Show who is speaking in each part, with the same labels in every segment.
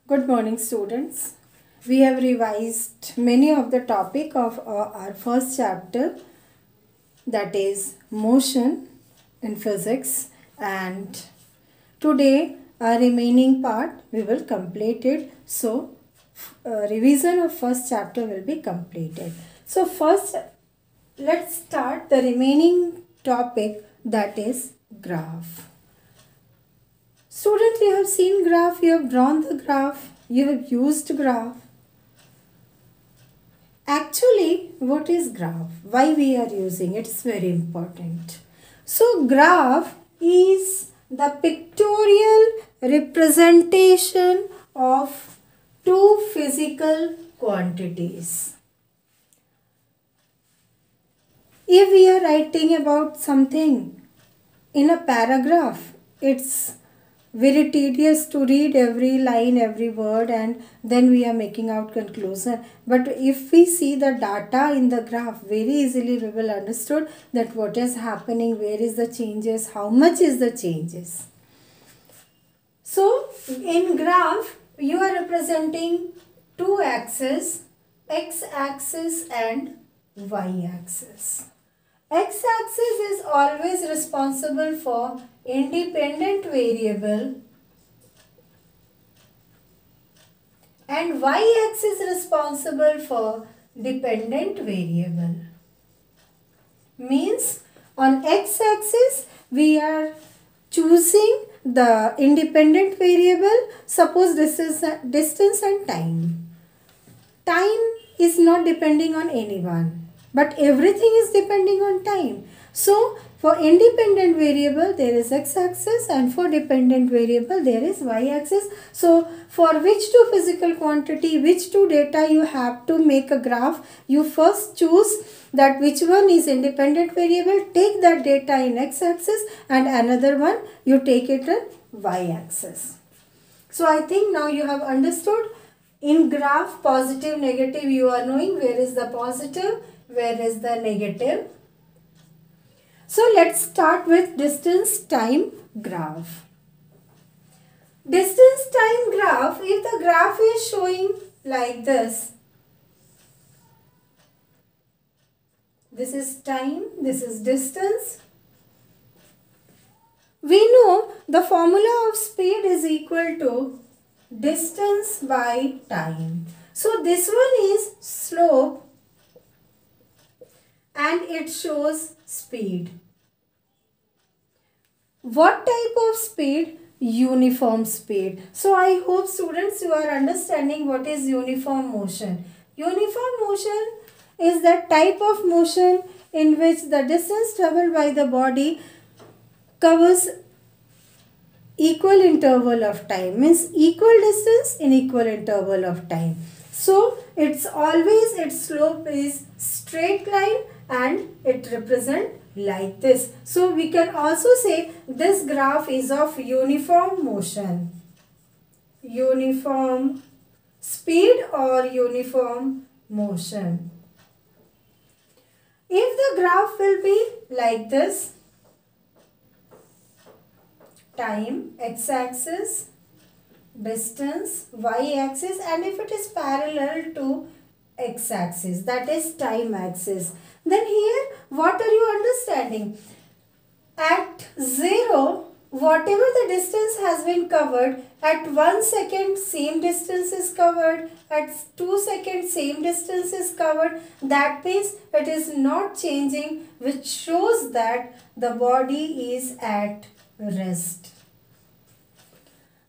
Speaker 1: Good morning, students. We have revised many of the topic of our first chapter, that is motion in physics, and today our remaining part we will complete it. So revision of first chapter will be completed. So first let's start the remaining topic, that is graph. Students, you have seen graph, you have drawn the graph, you have used graph. Actually, what is graph? Why we are using it is very important. So, graph is the pictorial representation of two physical quantities. If we are writing about something in a paragraph, it's very tedious to read every line, every word, and then we are making out conclusion. But if we see the data in the graph, very easily we will understood that what is happening, where is the changes, how much is the changes. So in graph you are representing two axes, x-axis and y-axis. X-axis is always responsible for independent variable and y-axis responsible for dependent variable. Means on x-axis we are choosing the independent variable. Suppose this is distance and time. Time is not depending on anyone, but everything is depending on time. So for independent variable there is x-axis and for dependent variable there is y-axis. So for which two physical quantity, which two data you have to make a graph, you first choose that which one is independent variable, take that data in x-axis and another one you take it in y-axis. So I think now you have understood. In graph positive negative you are knowing where is the positive, where is the negative. So let's start with distance time graph. Distance time graph, if the graph is showing like this is time, this is distance. We know the formula of speed is equal to distance by time. So this one is slope and it shows speed. What type of speed? Uniform speed. So I hope students you are understanding what is uniform motion. Uniform motion is that type of motion in which the distance traveled by the body covers equal interval of time, means equal distance in equal interval of time. So it's always, its slope is straight line and it represents like this. So we can also say this graph is of uniform motion, uniform speed or uniform motion. If the graph will be like this, time x-axis, distance y-axis, and if it is parallel to x-axis, that is time axis, then here what are you understanding? At 0, whatever the distance has been covered, at 1 second same distance is covered, at 2 seconds same distance is covered. That means it is not changing, which shows that the body is at rest.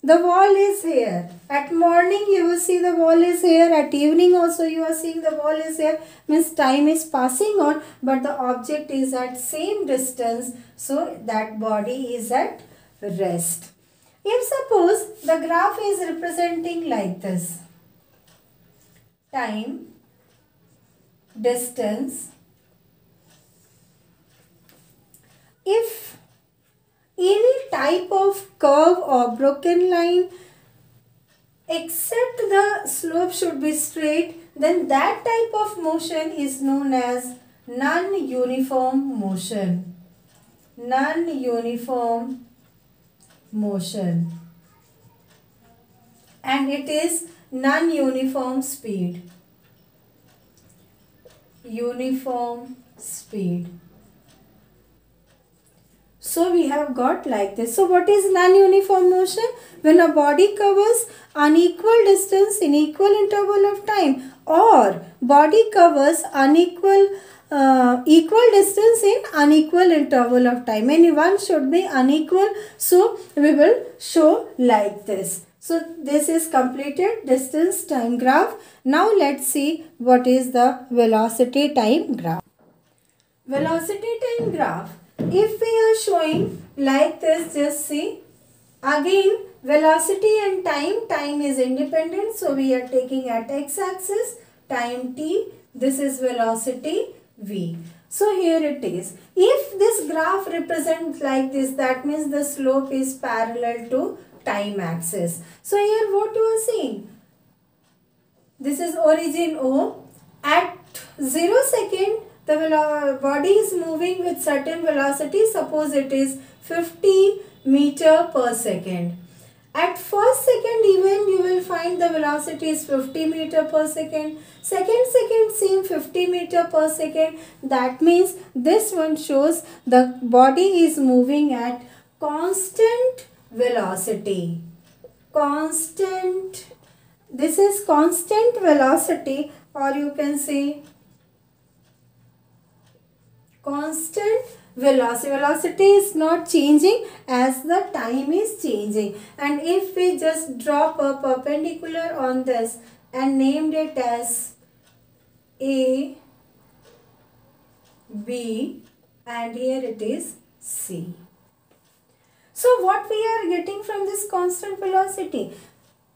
Speaker 1: The wall is here. At morning you will see the wall is here. At evening also you are seeing the wall is here. Means time is passing on but the object is at same distance. So that body is at rest. If suppose the graph is representing like this. Time, distance. If any type of curve or broken line except the slope should be straight, then that type of motion is known as non-uniform motion. Non-uniform motion. and it is non-uniform speed. Uniform speed. So we have got like this. So what is non-uniform motion? When a body covers unequal distance in equal interval of time, or body covers equal distance in unequal interval of time. Anyone should be unequal. So we will show like this. So this is completed distance time graph. Now let's see what is the velocity time graph. Velocity time graph. If we are showing like this, just see. Again, velocity and time is independent. So we are taking at x-axis time t. This is velocity v. So here it is. If this graph represents like this, that means the slope is parallel to time axis. So here what you are seeing? This is origin O. At 0 second, the body is moving with certain velocity. Suppose it is 50 meter per second. At first second even you will find the velocity is 50 meter per second. Second same 50 meter per second. That means this one shows the body is moving at constant velocity. Constant. This is constant velocity, or you can say constant velocity. Velocity is not changing as the time is changing. And if we just drop a perpendicular on this and named it as A, B, and here it is C. So what we are getting from this constant velocity?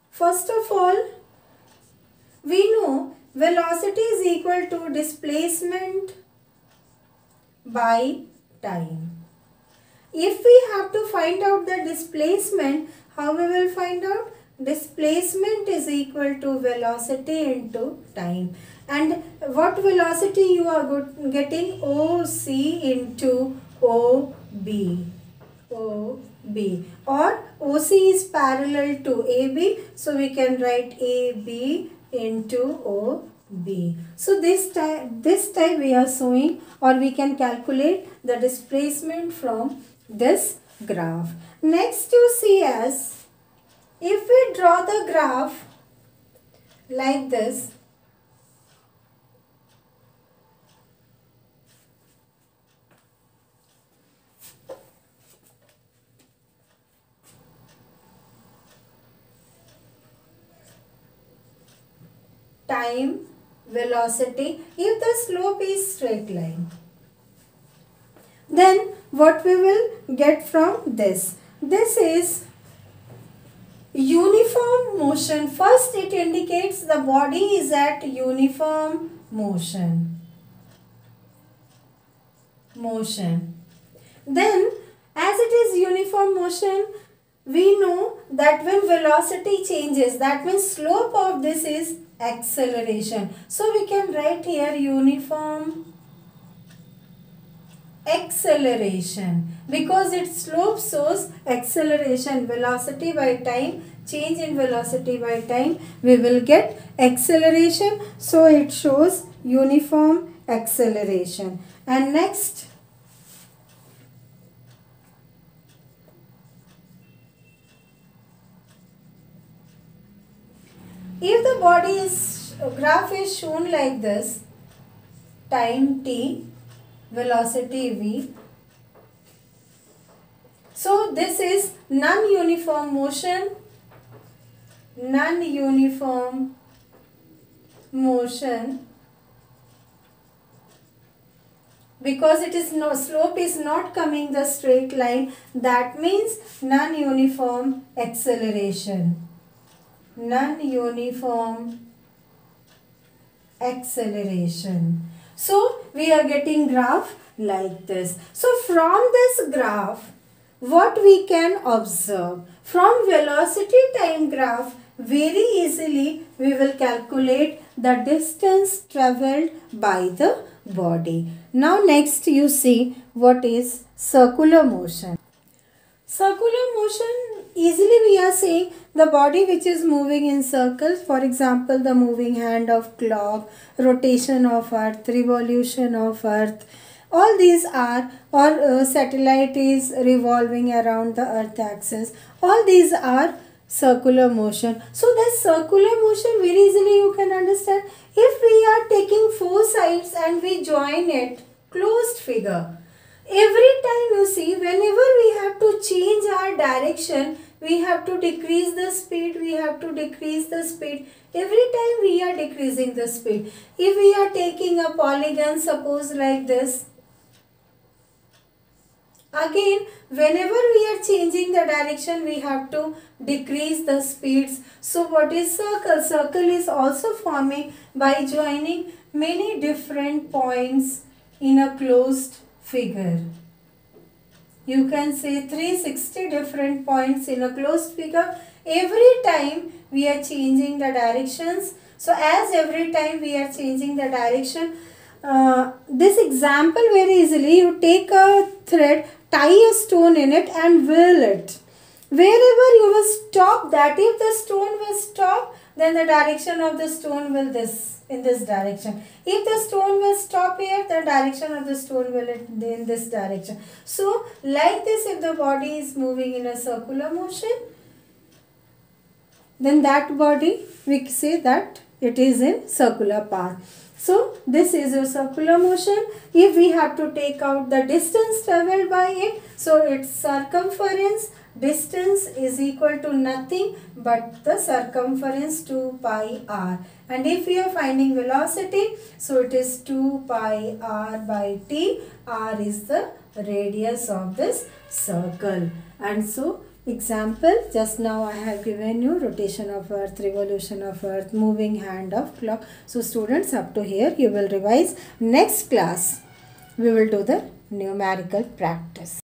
Speaker 1: First of all, we know velocity is equal to displacement by time. If we have to find out the displacement, how we will find out? Displacement is equal to velocity into time. And what velocity you are getting? OC into OB. OB. Or OC is parallel to AB. So we can write AB into OB. So this time we are showing, or we can calculate the displacement from this graph. Next you see as, if we draw the graph like this, time, velocity, if the slope is straight line, then what we will get from this? This is uniform motion. First it indicates the body is at uniform motion. Then as it is uniform motion, we know that when velocity changes, that means slope of this is acceleration. So we can write here uniform acceleration, because its slope shows acceleration. Velocity by time, change in velocity by time, we will get acceleration. So it shows uniform acceleration. And next, if the body is, graph is shown like this, time t, velocity v. So this is non-uniform motion. Non-uniform motion, because it is no slope is not coming the straight line. That means non-uniform acceleration. Non-uniform acceleration. So we are getting graph like this. So from this graph, what we can observe? From velocity time graph, very easily we will calculate the distance travelled by the body. Now next you see what is circular motion. Circular motion easily we are saying the body which is moving in circles, for example, the moving hand of clock, rotation of earth, revolution of earth, all these are, or satellite is revolving around the earth axis, all these are circular motion. So this circular motion very easily you can understand. If we are taking four sides and we join it, closed figure, every time you see, whenever we have to change our direction, we have to decrease the speed, we have to decrease the speed. Every time we are decreasing the speed. If we are taking a polygon, suppose like this, again, whenever we are changing the direction, we have to decrease the speeds. So what is circle? Circle is also forming by joining many different points in a closed figure. You can say 360 different points in a closed figure. Every time we are changing the directions. So as every time we are changing the direction, this example very easily, you take a thread, tie a stone in it and whirl it. Wherever you will stop that, if the stone will stop, then the direction of the stone will in this direction. If the stone will stop here, the direction of the stone will in this direction. So like this, if the body is moving in a circular motion, then that body we say that it is in circular path. So this is a circular motion. If we have to take out the distance travelled by it, so its circumference, distance is equal to nothing but the circumference 2 pi r. And if we are finding velocity, so it is 2 pi r by t. R is the radius of this circle. And so example, just now I have given you rotation of earth, revolution of earth, moving hand of clock. So students, up to here you will revise. Next class we will do the numerical practice.